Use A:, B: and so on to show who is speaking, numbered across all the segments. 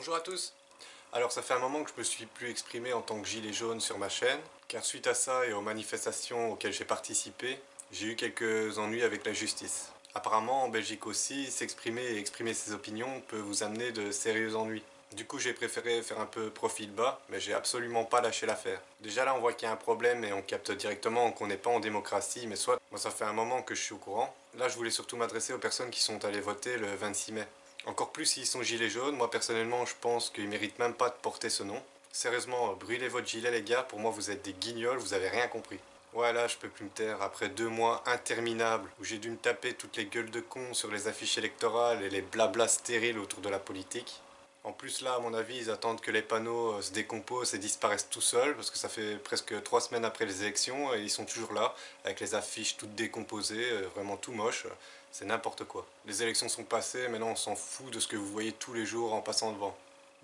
A: Bonjour à tous. Alors ça fait un moment que je me suis plus exprimé en tant que gilet jaune sur ma chaîne, car suite à ça et aux manifestations auxquelles j'ai participé, j'ai eu quelques ennuis avec la justice. Apparemment en Belgique aussi, s'exprimer et exprimer ses opinions peut vous amener de sérieux ennuis. Du coup j'ai préféré faire un peu profil bas, mais j'ai absolument pas lâché l'affaire. Déjà là on voit qu'il y a un problème et on capte directement qu'on n'est pas en démocratie, mais soit, moi ça fait un moment que je suis au courant. Là je voulais surtout m'adresser aux personnes qui sont allées voter le 26 mai. Encore plus s'ils sont gilets jaunes, moi personnellement je pense qu'ils méritent même pas de porter ce nom. Sérieusement, brûlez votre gilet les gars, pour moi vous êtes des guignols, vous avez rien compris. Ouais là je peux plus me taire, après 2 mois interminables où j'ai dû me taper toutes les gueules de cons sur les affiches électorales et les blablas stériles autour de la politique. En plus là à mon avis ils attendent que les panneaux se décomposent et disparaissent tout seuls parce que ça fait presque 3 semaines après les élections et ils sont toujours là avec les affiches toutes décomposées, vraiment tout moche. C'est n'importe quoi. Les élections sont passées, maintenant on s'en fout de ce que vous voyez tous les jours en passant devant.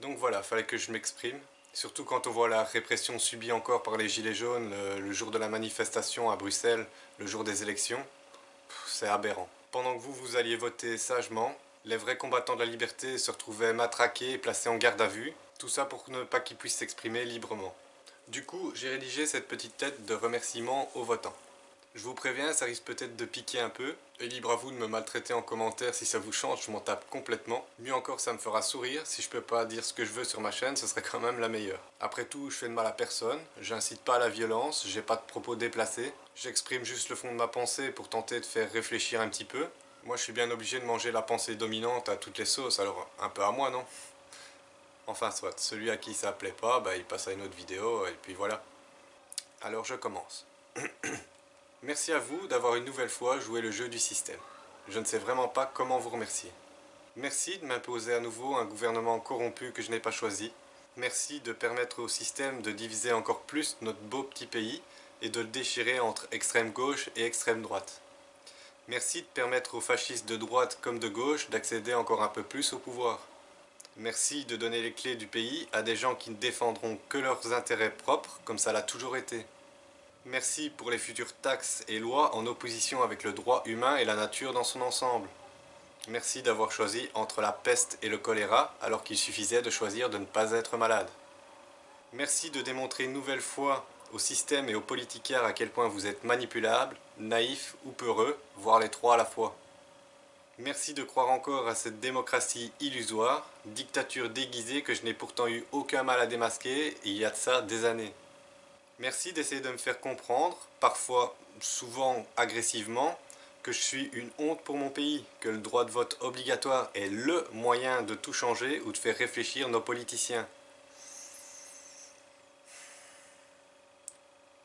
A: Donc voilà, fallait que je m'exprime. Surtout quand on voit la répression subie encore par les gilets jaunes le jour de la manifestation à Bruxelles, le jour des élections. C'est aberrant. Pendant que vous alliez voter sagement, les vrais combattants de la liberté se retrouvaient matraqués et placés en garde à vue. Tout ça pour ne pas qu'ils puissent s'exprimer librement. Du coup, j'ai rédigé cette petite lettre de remerciement aux votants. Je vous préviens, ça risque peut-être de piquer un peu, et libre à vous de me maltraiter en commentaire si ça vous chante, je m'en tape complètement. Mieux encore, ça me fera sourire, si je peux pas dire ce que je veux sur ma chaîne, ce serait quand même la meilleure. Après tout, je fais de mal à personne, j'incite pas à la violence, j'ai pas de propos déplacés, j'exprime juste le fond de ma pensée pour tenter de faire réfléchir un petit peu. Moi, je suis bien obligé de manger la pensée dominante à toutes les sauces, alors un peu à moi, non? Enfin soit, celui à qui ça plaît pas, bah il passe à une autre vidéo, et puis voilà. Alors je commence. Merci à vous d'avoir une nouvelle fois joué le jeu du système. Je ne sais vraiment pas comment vous remercier. Merci de m'imposer à nouveau un gouvernement corrompu que je n'ai pas choisi. Merci de permettre au système de diviser encore plus notre beau petit pays et de le déchirer entre extrême gauche et extrême droite. Merci de permettre aux fascistes de droite comme de gauche d'accéder encore un peu plus au pouvoir. Merci de donner les clés du pays à des gens qui ne défendront que leurs intérêts propres comme ça l'a toujours été. Merci pour les futures taxes et lois en opposition avec le droit humain et la nature dans son ensemble. Merci d'avoir choisi entre la peste et le choléra alors qu'il suffisait de choisir de ne pas être malade. Merci de démontrer une nouvelle fois au système et aux politiciens à quel point vous êtes manipulables, naïfs ou peureux, voire les trois à la fois. Merci de croire encore à cette démocratie illusoire, dictature déguisée que je n'ai pourtant eu aucun mal à démasquer il y a de ça des années. Merci d'essayer de me faire comprendre, parfois, souvent agressivement, que je suis une honte pour mon pays, que le droit de vote obligatoire est LE moyen de tout changer ou de faire réfléchir nos politiciens.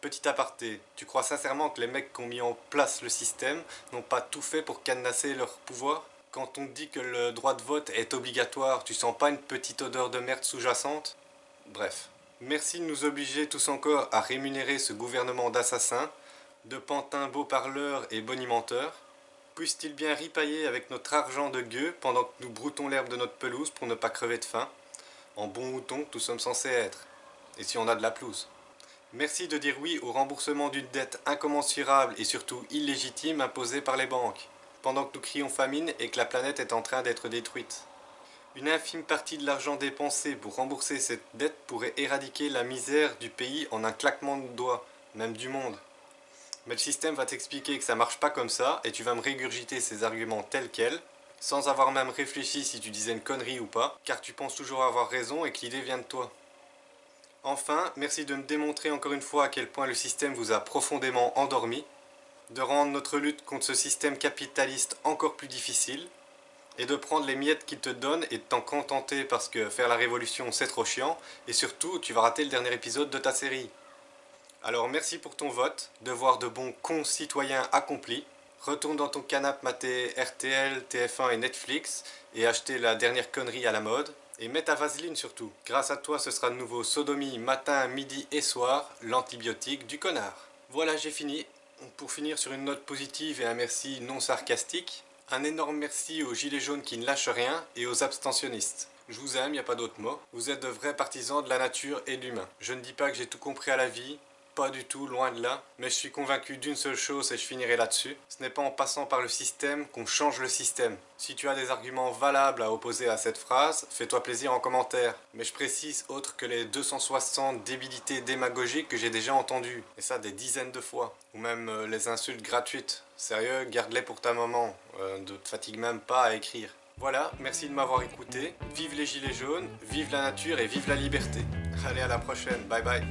A: Petit aparté, tu crois sincèrement que les mecs qui ont mis en place le système n'ont pas tout fait pour cadenasser leur pouvoir? Quand on te dit que le droit de vote est obligatoire, tu sens pas une petite odeur de merde sous-jacente? Bref. Merci de nous obliger tous encore à rémunérer ce gouvernement d'assassins, de pantins beaux parleurs et bonimenteurs. Puisse-t-il bien ripailler avec notre argent de gueux pendant que nous broutons l'herbe de notre pelouse pour ne pas crever de faim, en bons moutons que nous sommes censés être, et si on a de la pelouse. Merci de dire oui au remboursement d'une dette incommensurable et surtout illégitime imposée par les banques, pendant que nous crions famine et que la planète est en train d'être détruite. Une infime partie de l'argent dépensé pour rembourser cette dette pourrait éradiquer la misère du pays en un claquement de doigts, même du monde. Mais le système va t'expliquer que ça marche pas comme ça et tu vas me régurgiter ces arguments tels quels, sans avoir même réfléchi si tu disais une connerie ou pas, car tu penses toujours avoir raison et que l'idée vient de toi. Enfin, merci de me démontrer encore une fois à quel point le système vous a profondément endormi, de rendre notre lutte contre ce système capitaliste encore plus difficile, et de prendre les miettes qu'il te donne et de t'en contenter parce que faire la révolution c'est trop chiant, et surtout tu vas rater le dernier épisode de ta série. Alors merci pour ton vote, devoir de bons concitoyens accompli. Retourne dans ton canapé mater RTL, TF1 et Netflix et acheter la dernière connerie à la mode. Et mets ta vaseline surtout. Grâce à toi ce sera de nouveau sodomie matin, midi et soir, l'antibiotique du connard. Voilà, j'ai fini. Pour finir sur une note positive et un merci non sarcastique, un énorme merci aux gilets jaunes qui ne lâchent rien et aux abstentionnistes. Je vous aime, y a pas d'autre mot. Vous êtes de vrais partisans de la nature et de l'humain. Je ne dis pas que j'ai tout compris à la vie, pas du tout, loin de là. Mais je suis convaincu d'une seule chose et je finirai là-dessus. Ce n'est pas en passant par le système qu'on change le système. Si tu as des arguments valables à opposer à cette phrase, fais-toi plaisir en commentaire. Mais je précise autre que les 260 débilités démagogiques que j'ai déjà entendues. Et ça des dizaines de fois. Ou même les insultes gratuites. Sérieux, garde-les pour ta maman. Ne te fatigue même pas à écrire. Voilà, merci de m'avoir écouté. Vive les gilets jaunes, vive la nature et vive la liberté. Allez, à la prochaine. Bye bye.